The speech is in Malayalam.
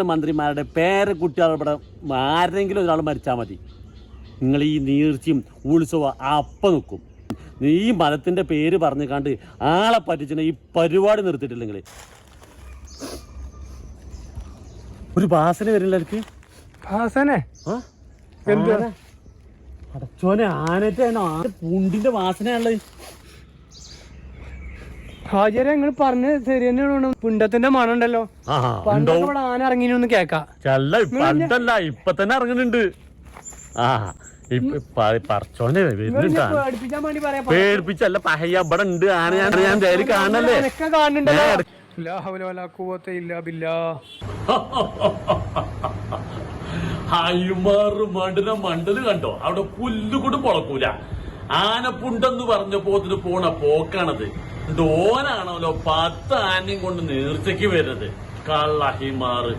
മന്ത്രിമാരുടെ പേരക്കുട്ടികളുടെ ആരെങ്കിലും ഒരാൾ മരിച്ചാൽ മതി, നിങ്ങൾ ഈ നീർച്ചയും ഉത്സവം അപ്പം നിൽക്കും. ഈ മതത്തിൻ്റെ പേര് പറഞ്ഞു കണ്ട് ആളെ പറ്റിച്ചിട്ട് ഈ പരിപാടി നിർത്തിയിട്ടില്ല. നിങ്ങൾ ഒരു വാസന വരില്ല എനിക്ക്. അടച്ചോനെ ആനറ്റാണോ? പൂണ്ടിന്റെ വാസനയാണുള്ളത്. ഹാജരെ നിങ്ങൾ പറഞ്ഞ ശരി തന്നെയാണ്. പിണ്ടത്തിന്റെ മണം ഉണ്ടല്ലോ. പണ്ടൊക്കെ ആന ഇറങ്ങിനൊന്ന് കേക്കാം. ഇപ്പൊ തന്നെ ഇറങ്ങുന്നുണ്ട്. പറച്ചോനെ പേടിപ്പിച്ചല്ല പഹയ്യ ഇവിടെ ഉണ്ട് ആന. ഞാൻ ഡയറി കാണണല്ലേ മണ്ടല് കണ്ടോ? അവിടെ പുല്ലുകൂടും പൊളക്കൂല. ആനപ്പുണ്ടെന്ന് പറഞ്ഞപ്പോ ഇതിന് പോണ പോക്കാണത്. ഓനാണല്ലോ 10 ആനയും കൊണ്ട് നേർച്ചയ്ക്ക് വരുന്നത്. കള്ള ഹിമാറ്.